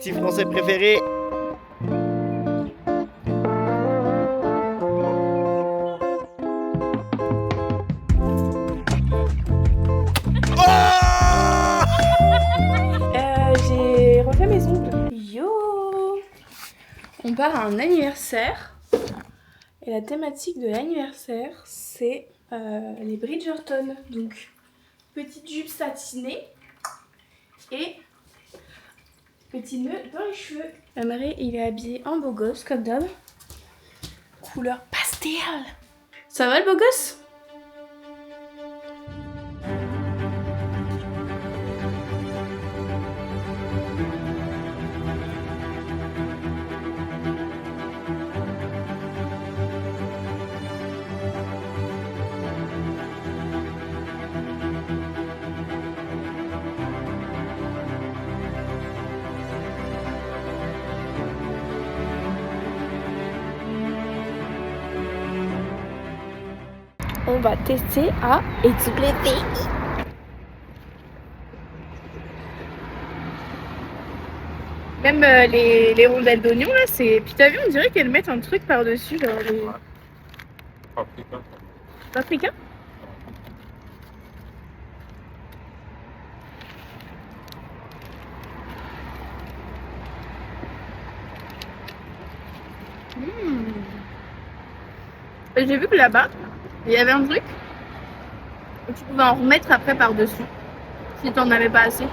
petit français préféré. J'ai refait mes ongles. Yo! On part à un anniversaire. Et la thématique de l'anniversaire, c'est les Bridgerton. Donc, petite jupe satinée et petit nœud dans les cheveux. Amaré, il est habillé en beau gosse, comme d'hab. Couleur pastel. Ça va le beau gosse? On va tester à EWI. Même les rondelles d'oignon là, c'est. Puis t'as vu, on dirait qu'elles mettent un truc par-dessus, genre les. Paprika. Paprika? Et j'ai vu que là-bas, il y avait un truc où tu pouvais en remettre après par-dessus, si t'en avais pas assez.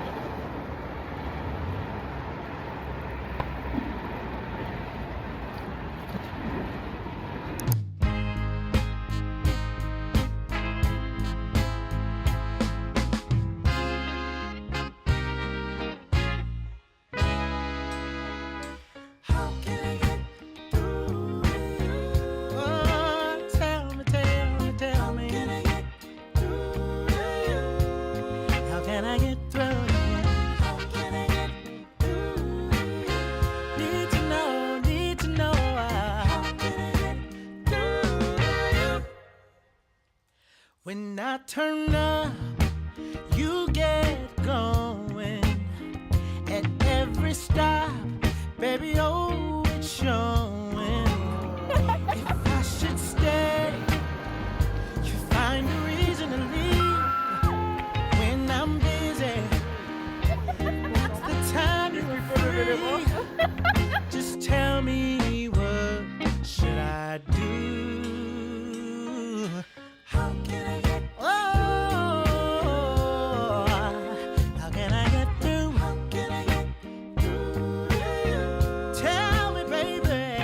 When I turn up, you get going. At every stop, baby, oh, it's showing. If I should stay, you find a reason to leave. When I'm busy, what's the time you're free? Just tell me, what should I do? How can I get how can I get through? How can I get through to you? Tell me, baby, please.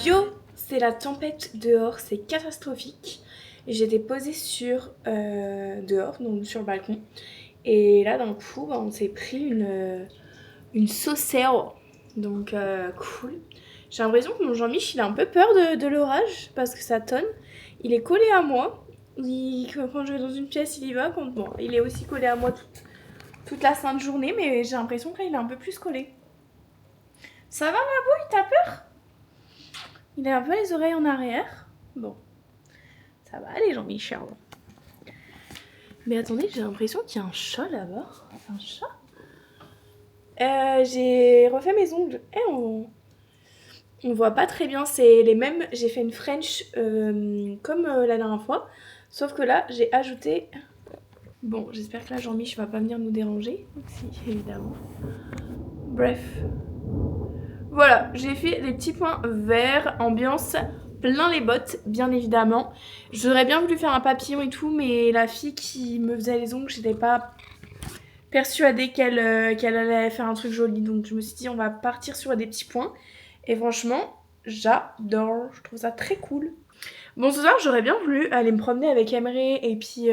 Yo, c'est la tempête dehors, c'est catastrophique. J'étais posée sur dehors, donc sur le balcon. Et là, d'un coup, on s'est pris une saucelle. Donc, cool. J'ai l'impression que mon Jean-Mich, il a un peu peur de l'orage parce que ça tonne. Il est collé à moi. Quand je vais dans une pièce, il y va. Bon, il est aussi collé à moi toute la sainte journée, mais j'ai l'impression que là, il est un peu plus collé. Ça va, ma bouille? T'as peur? Il a un peu les oreilles en arrière. Bon, ça va aller, Jean-Michel. Mais attendez, j'ai l'impression qu'il y a un chat là-bas. Un chat? J'ai refait mes ongles. On voit pas très bien, c'est les mêmes. J'ai fait une French comme la dernière fois. Sauf que là, j'ai ajouté... Bon, j'espère que là, Jean-Mich va pas venir nous déranger. Si, évidemment. Bref. Voilà, j'ai fait des petits points verts, ambiance plein les bottes, bien évidemment. J'aurais bien voulu faire un papillon et tout, mais la fille qui me faisait les ongles, j'étais pas persuadée qu'elle allait faire un truc joli. Donc je me suis dit, on va partir sur des petits points. Et franchement, j'adore. Je trouve ça très cool. Bon, ce soir, j'aurais bien voulu aller me promener avec Emery et puis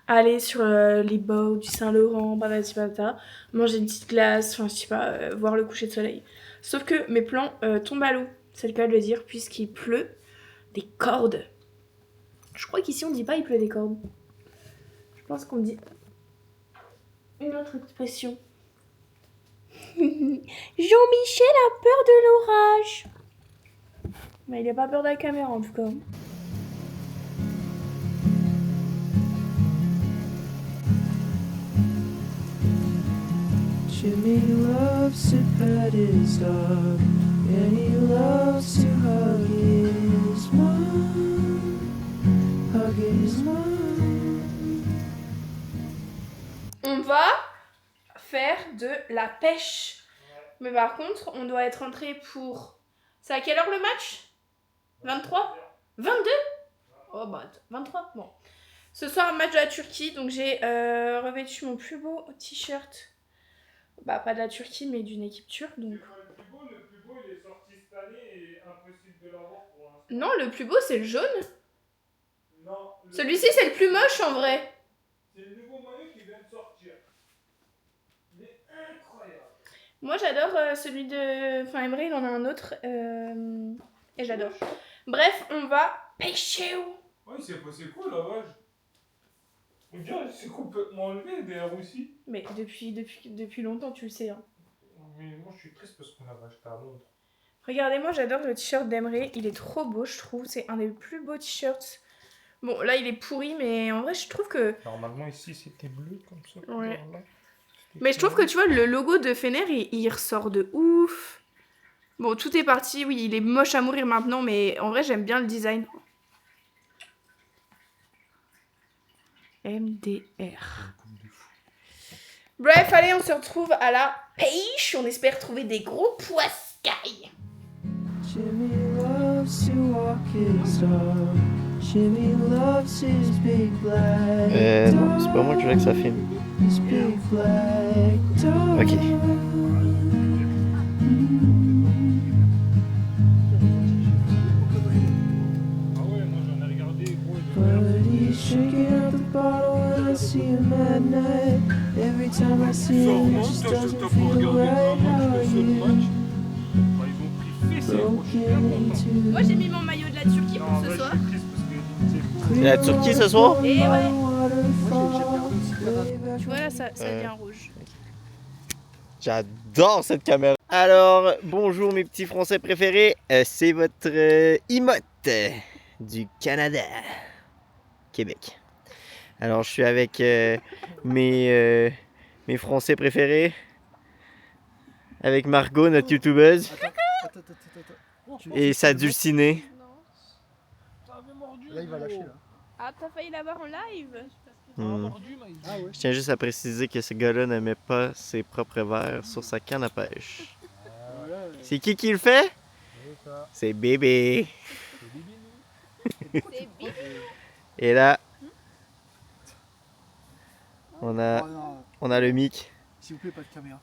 aller sur les bords du Saint-Laurent, manger une petite glace, enfin, je sais pas, voir le coucher de soleil. Sauf que mes plans tombent à l'eau, c'est le cas de le dire, puisqu'il pleut des cordes. Je crois qu'ici, on dit pas il pleut des cordes. Je pense qu'on dit une autre expression. Jean-Michel a peur de l'orage. Mais il a pas peur de la caméra en tout cas. Jimmy loves to pet his dog, and he loves to hug his mom. Hug his mom. On va faire de la pêche. Mais par contre, on doit être rentré pour... C'est à quelle heure le match? 23? 22? Oh bah 23, bon. Ce soir, un match de la Turquie, donc j'ai revêtu mon plus beau t-shirt. Bah pas de la Turquie, mais d'une équipe turque, donc... Le plus beau, il est sorti cette année et impossible de l'avoir pour l'instant. Non, le plus beau, c'est le jaune. Non. Celui-ci, c'est le plus moche, en vrai. C'est le nouveau maillot qui vient de sortir. Il est incroyable. Moi, j'adore celui de... Enfin, Emery, il en a un autre. Et j'adore. Bref, on va pêcher. Ouais, il s'est passé quoi la vache? On dirait qu'il s'est complètement enlevé derrière aussi. Mais depuis longtemps, tu le sais. Hein. Mais moi je suis triste parce qu'on avait acheté à Londres. Regardez-moi, j'adore le t-shirt d'Emery. Il est trop beau, je trouve. C'est un des plus beaux t-shirts. Bon, là, il est pourri, mais en vrai, je trouve que... Normalement ici c'était bleu comme ça. Ouais. Mais je trouve que, tu vois, le logo de Fener, il ressort de ouf. Bon, tout est parti. Oui, il est moche à mourir maintenant, mais en vrai, j'aime bien le design. MDR. Bref, allez, on se retrouve à la pêche. On espère trouver des gros poiscailles. Jimmy loves to walk his dog. Jimmy loves his big black non, c'est pas moi que je voulais que ça filme. His big black dog. Ok. Ah ouais, moi j'en ai regardé gros. But he's shaking out the bottle when I see him at night. Every time I see him, it just doesn't feel right. How you broken into Moi, j'ai mis mon maillot de la Turquie pour ce soir. C'est la Turquie ce soir? Et ouais. waterfall. Tu vois, là, ça devient rouge. J'adore cette caméra. Alors, bonjour mes petits Français préférés. C'est votre Imote du Canada, Québec. Alors, je suis avec mes Français préférés. Avec Margot, notre youtubeuse. Et sa dulcinée. Là, il va lâcher, là. Ah, t'as failli l'avoir en live? Ah ouais. Je tiens juste à préciser que ce gars-là ne met pas ses propres verres sur sa canne à pêche. C'est qui le fait? C'est bébé. C'est bien. Et là, Oh non, on a le mic. s'il vous plaît, pas de caméra.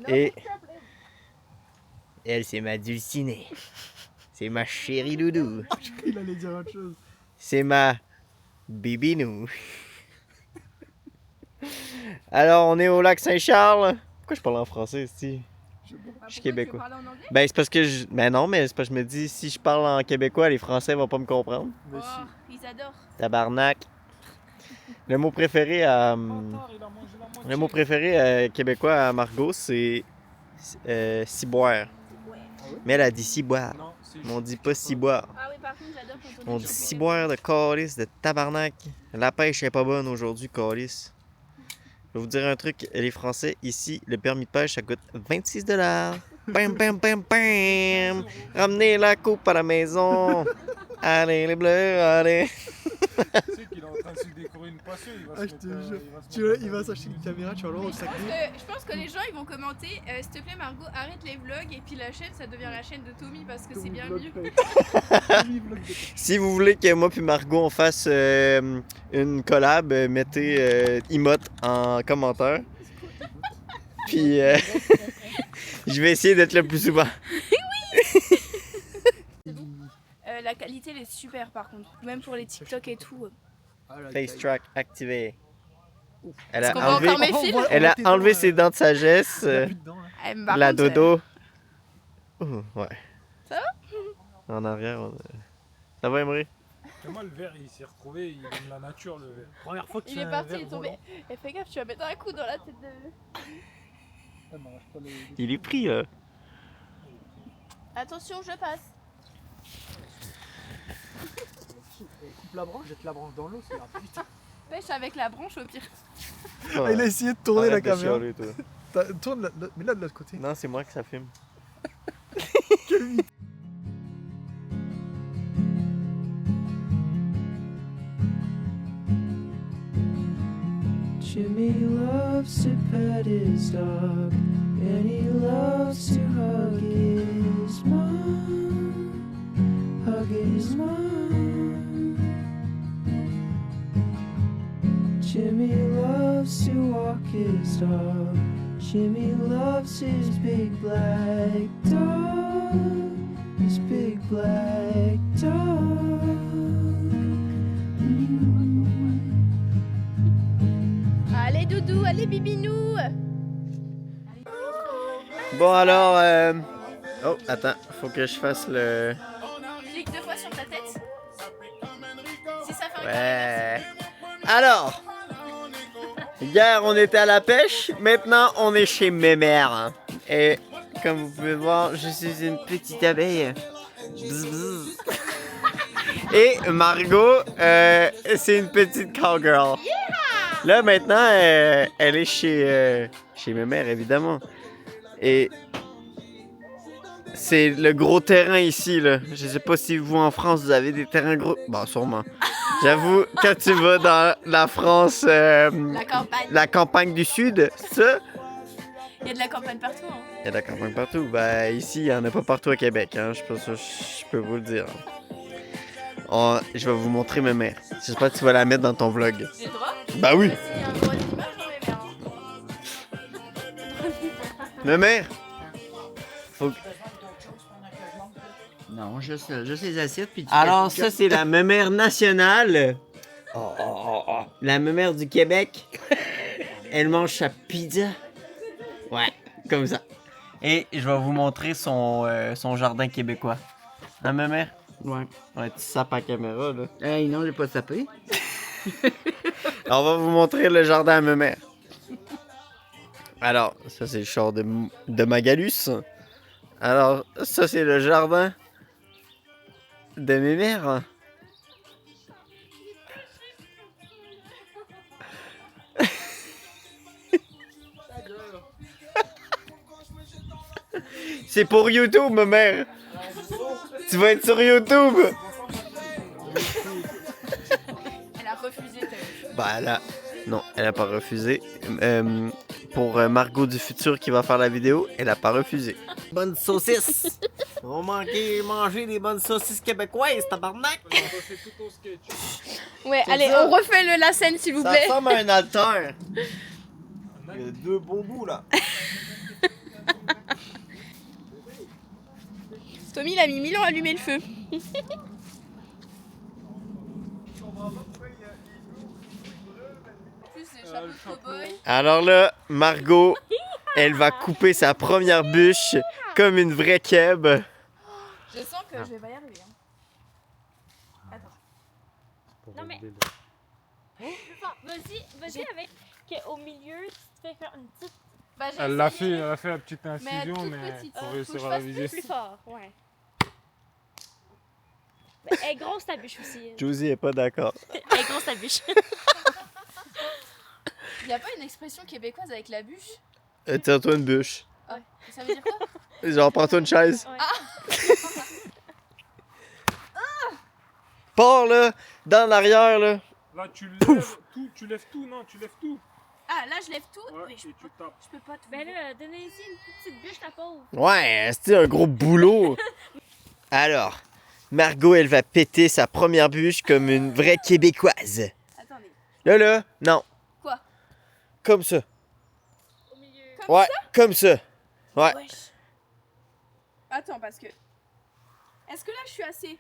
Et elle, c'est ma dulcinée. C'est ma chérie doudou. Il allait dire autre chose. C'est ma bibinou. Alors, on est au lac Saint-Charles. Pourquoi je parle en français ici? Je suis québécois. Tu veux parler en anglais? Ben, c'est parce que je. Ben non, mais c'est parce que je me dis, si je parle en québécois, les Français vont pas me comprendre. Mais Oh, ils adorent. Tabarnak. Le mot préféré à. Le mot préféré québécois à Margot, c'est. Ciboire. Mais elle a dit ciboire. Mais on dit pas ciboire. Ah oui, par contre, j'adore quand On dit ciboire de calice, de tabarnak. La pêche est pas bonne aujourd'hui, calice. Je vais vous dire un truc, les Français, ici, le permis de pêche, ça coûte 26 $. Bam, bam, bam, bam. Ramenez la coupe à la maison. Allez, les bleus, allez. Tu sais qu'il est en train de se décorer une passion, il va Ah, se je te mettre, jure. il va se Il va s'acheter une caméra, tu vas le voir au sac d'eau. Je pense que les gens ils vont commenter s'il te plaît Margot arrête les vlogs et puis la chaîne ça devient la chaîne de Tommy parce que c'est bien mieux. Si vous voulez que moi puis Margot on fasse une collab, mettez emote en commentaire. Puis je vais essayer d'être le plus souvent. La qualité elle est super par contre, même pour les TikTok et tout. Face track activé. Elle Est-ce a qu'on va enlevé, encore mes fils? elle a enlevé ses dents de sagesse. Il y a plus de dents, là. Par La contre, dodo. Ouh, ouais. Ça va? En arrière, ça va, Emery? Moi, le verre, il s'est retrouvé, il aime la nature, le verre. Première fois que il est parti, il est tombé. Et fais gaffe, tu vas mettre un coup dans la tête de... Il est pris, là. Attention, je passe. Coupe la branche, jette la branche dans l'eau, c'est la putain. Pêche avec la branche au pire. Ah, il a essayé de tourner la caméra. Chialer, toi. Tourne, mais là de l'autre côté. Non, c'est moi que ça filme. Jimmy loves to pet his dog, and he loves to hug his mom. Hug his mom. Jimmy loves to walk his dog. Jimmy loves his big black dog. His big black dog. Allez doudou, allez bibinou. Bon alors, oh attends, faut que je fasse le... Clique 2 fois sur ta tête. Si ça fait un Ouais. Alors, hier on était à la pêche, maintenant on est chez mes mères. Et comme vous pouvez voir, je suis une petite abeille. Bzz, bzz. Et Margot, c'est une petite cowgirl. Là maintenant, elle est chez mes mères évidemment. Et c'est le gros terrain ici là. Je sais pas si vous en France vous avez des terrains gros. Bah sûrement. J'avoue, quand tu vas dans la France, La campagne. la campagne du sud, ça, Il y a de la campagne partout. Hein. il y a de la campagne partout. Ben ici, il y en a pas partout à Québec, hein. Je peux vous le dire. Je vais vous montrer ma mère. J'espère que tu vas la mettre dans ton vlog. J'ai le droit. Bah oui. S'il y a un droit d'image dans mes mères. Ma mère. Faut... Non, juste les assiettes puis tu Alors ça c'est la mémère nationale. La mémère du Québec. Elle mange sa pizza. Ouais, comme ça. Et je vais vous montrer son jardin québécois. Hein, mémère? Ouais. Ouais, tu sapes à la caméra là. Hey, non, j'ai pas sapé. Alors, on va vous montrer le jardin à mémère. Alors, ça c'est le char de Magalus. Alors, ça c'est le jardin de mes mères. C'est pour YouTube, ma mère. Tu vas être sur YouTube. Elle a refusé. Bah, elle a... Non, elle a pas refusé. Pour Margot du futur qui va faire la vidéo, elle a pas refusé. Bonne saucisse! On va manger des bonnes saucisses québécoises, tabarnak! Ouais, C'est allez, ça. on refait la scène s'il vous Ça plaît. ressemble à un altar. Il y a 2 bons bouts là. Tommy, il a mis 1000 ans à allumer le feu. Plus les chapeaux de cow-boy. Alors là, Margot, elle va couper sa première bûche comme une vraie keb. Je sens que je vais pas y arriver. Hein. Attends. Non mais. Vas-y avec au milieu, tu te fais faire une petite. Bah, j'ai Elle a essayé, fait la petite mais incision, toute mais petite. faut Faut que réussir je à la fasse viser. Plus fort, ouais. Mais elle est grosse ta bûche aussi. Josie est pas d'accord. Elle est grosse ta bûche. Y a pas une expression québécoise avec la bûche? Tire-toi une bûche. Ouais. Ça veut dire quoi? Genre, prends-toi une chaise. Ouais. Pars là, dans l'arrière là. Là, tu lèves tout, tu lèves tout, non, tu lèves tout. Ah, là je lève tout. Ouais, Mais et tu tapes. je peux pas tout. Ben là, donnez-y une petite bûche ta pauvre. Ouais, c'était un gros boulot. Alors, Margot, elle va péter sa première bûche comme une vraie Québécoise. Attendez. Là, non. Quoi? Comme ça. Au milieu. Comme Ouais, comme ça. Ouais. Wesh. Attends, parce que. Est-ce que là je suis assez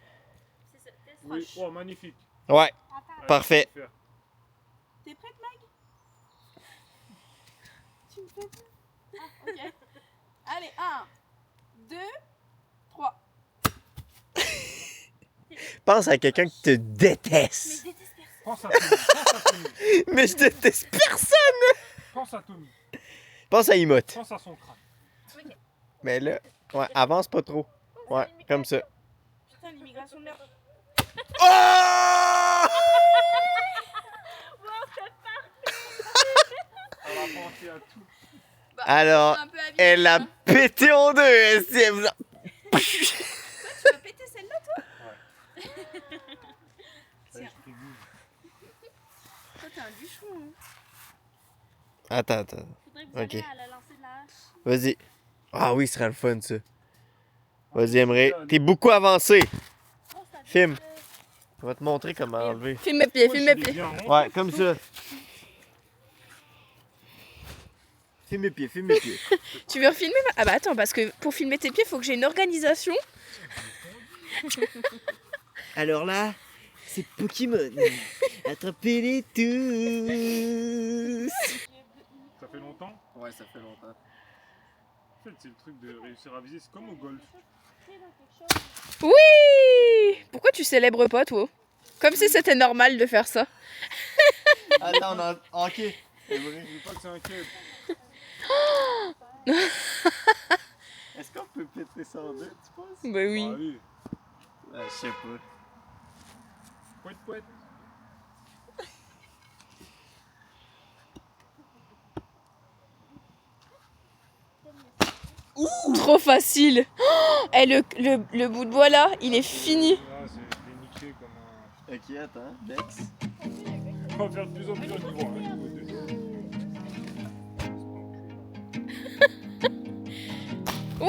C'est ça. T'es Oui, proche. oh, magnifique. Ouais, Allez, parfait. tu peux faire. T'es prête, Mag? Tu me fais peur. Ah, ok. Allez, 1, 2, 3. Pense à quelqu'un qui te déteste. Pense à Tommy, pense à Tommy, Mais je déteste personne. pense à Tommy, Pense à Emote. pense à son crâne. Mais là, ouais, avance pas trop. Ouais, comme ça. Putain, l'immigration de l'heure. Oh! Elle a pensé à tout. Alors, Un peu abîmé, elle a hein. pété en deux. Elle vous a- Tu vas péter celle-là, toi? Tiens. Toi, t'es un bûcheron. Hein. Attends. Faudrait que vous Ok. alliez à la lancer de la hache. Vas-y. Ah oui, ce serait le fun, ça. Vas-y, Emery. T'es beaucoup avancé. Oh, ça Filme. fait, Je vais te montrer comment enlever. Filme mes pieds, Moi, filme je mes l'ai pieds. bien rond. Ouais, comme ça. Filme mes pieds. Tu veux refilmer? Ah bah attends, parce que pour filmer tes pieds, faut que j'ai une organisation. Alors là, c'est Pokémon. Attrapez-les tous. Ça fait longtemps. Ouais, ça fait longtemps. En fait, c'est le truc de réussir à viser. C'est comme au golf. Oui! Pourquoi tu célèbres pas, toi? Comme si c'était normal de faire ça. Attends, ok. Emery. Je dis pas que c'est un club. Est-ce qu'on peut péter ça en deux, tu penses? Bah oui. Ah oui. Je sais pas. Pouet. Trop facile. Oh, et le bout de bois là, il est fini. Là, je l'ai niqué comme un. Ok, attends. Dex. On va faire de plus en plus au niveau. Hein. Oui!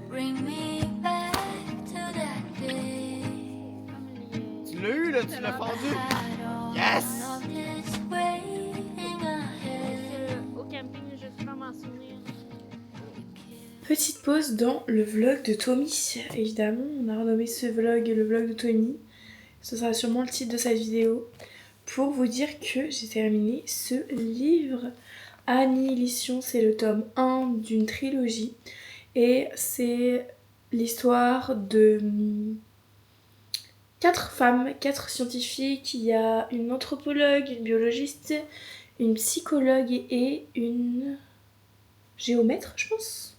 Bring me back to that day. Tu l'as eu, là, tu l'as fendu. Yes! au camping, je suis pas m'en souvenir. Petite pause dans le vlog de Tommy. Évidemment, on a renommé ce vlog le vlog de Tommy. Ce sera sûrement le titre de cette vidéo. Pour vous dire que j'ai terminé ce livre. Annihilation, c'est le tome 1 d'une trilogie. Et c'est l'histoire de 4 femmes, 4 scientifiques. Il y a une anthropologue, une biologiste, une psychologue et une géomètre, je pense.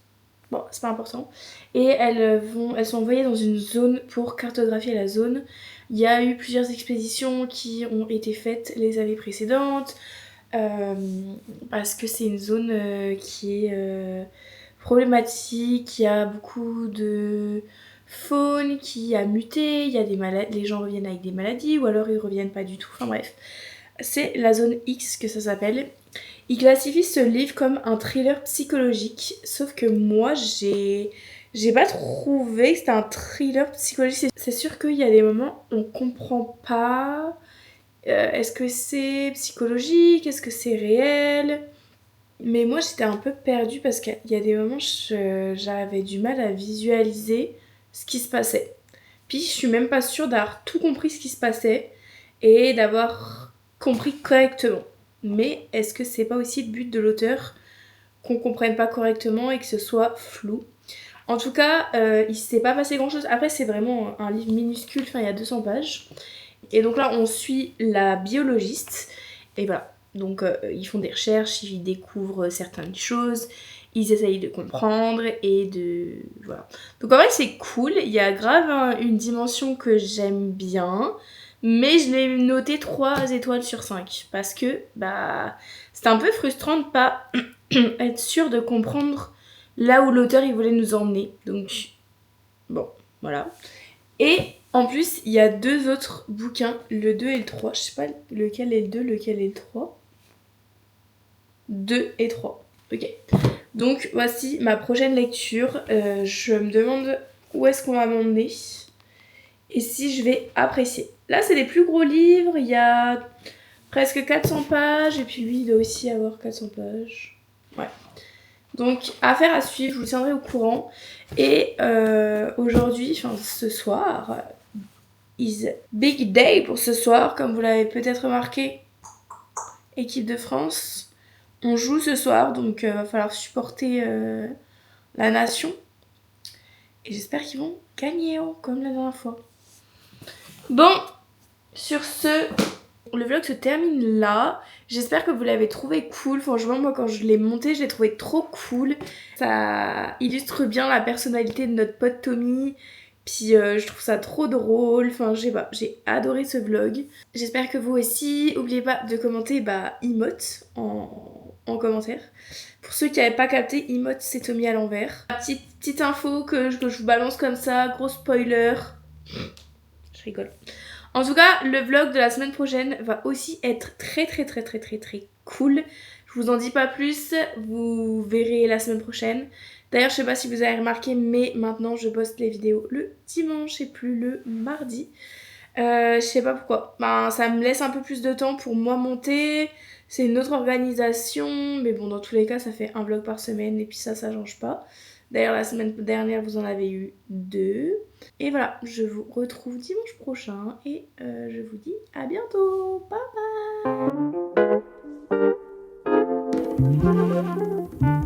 Bon, c'est pas important. Et elles sont envoyées dans une zone pour cartographier la zone. Il y a eu plusieurs expéditions qui ont été faites les années précédentes. Parce que c'est une zone qui est problématique, qui a beaucoup de faune qui a muté, il y a des maladies, les gens reviennent avec des maladies ou alors ils reviennent pas du tout, enfin bref. C'est la zone X que ça s'appelle. Il classifie ce livre comme un thriller psychologique, sauf que moi j'ai pas trouvé que c'était un thriller psychologique. C'est sûr qu'il y a des moments où on comprend pas. Est-ce que c'est psychologique? Est-ce que c'est réel? Mais moi j'étais un peu perdue parce qu'il y a des moments j'avais du mal à visualiser ce qui se passait. Puis je suis même pas sûre d'avoir tout compris ce qui se passait et d'avoir compris correctement. Mais est-ce que c'est pas aussi le but de l'auteur qu'on comprenne pas correctement et que ce soit flou? En tout cas, il s'est pas passé grand chose. Après c'est vraiment un livre minuscule, enfin il y a 200 pages. Et donc là on suit la biologiste et voilà, donc ils font des recherches, ils découvrent certaines choses, ils essayent de comprendre et de... voilà. Donc en vrai c'est cool, il y a grave une dimension que j'aime bien, mais je l'ai noté 3 étoiles sur 5 parce que bah c'est un peu frustrant de pas être sûr de comprendre là où l'auteur il voulait nous emmener. Donc bon, voilà. Et en plus, il y a 2 autres bouquins, le 2 et le 3. Je sais pas lequel est le 2, lequel est le 3. 2 et 3. Ok. Donc voici ma prochaine lecture. Je me demande où est-ce qu'on va m'emmener et si je vais apprécier. Là, c'est des plus gros livres. Il y a presque 400 pages et puis lui, il doit aussi avoir 400 pages. Ouais. Donc, affaire à suivre, je vous tiendrai au courant. Et aujourd'hui, enfin ce soir, is big day pour ce soir, comme vous l'avez peut-être remarqué. Équipe de France, on joue ce soir, donc va falloir supporter la nation. Et j'espère qu'ils vont gagner, comme la dernière fois. Bon, sur ce, le vlog se termine là. J'espère que vous l'avez trouvé cool. Franchement, moi, quand je l'ai monté, je l'ai trouvé trop cool. Ça illustre bien la personnalité de notre pote Tommy. Puis je trouve ça trop drôle, enfin je sais pas, j'ai adoré ce vlog. J'espère que vous aussi. N'oubliez pas de commenter emote en commentaire. Pour ceux qui n'avaient pas capté, emote c'est Tommy à l'envers. Petite info que je vous balance comme ça, gros spoiler. Je rigole. En tout cas, le vlog de la semaine prochaine va aussi être très cool. Je vous en dis pas plus, vous verrez la semaine prochaine. D'ailleurs, je sais pas si vous avez remarqué, mais maintenant je poste les vidéos le dimanche et plus le mardi. Je sais pas pourquoi. Ben, ça me laisse un peu plus de temps pour moi monter. C'est une autre organisation. Mais bon, dans tous les cas, ça fait un vlog par semaine. Et puis ça change pas. D'ailleurs, la semaine dernière, vous en avez eu 2. Et voilà, je vous retrouve dimanche prochain. Et je vous dis à bientôt. Bye bye.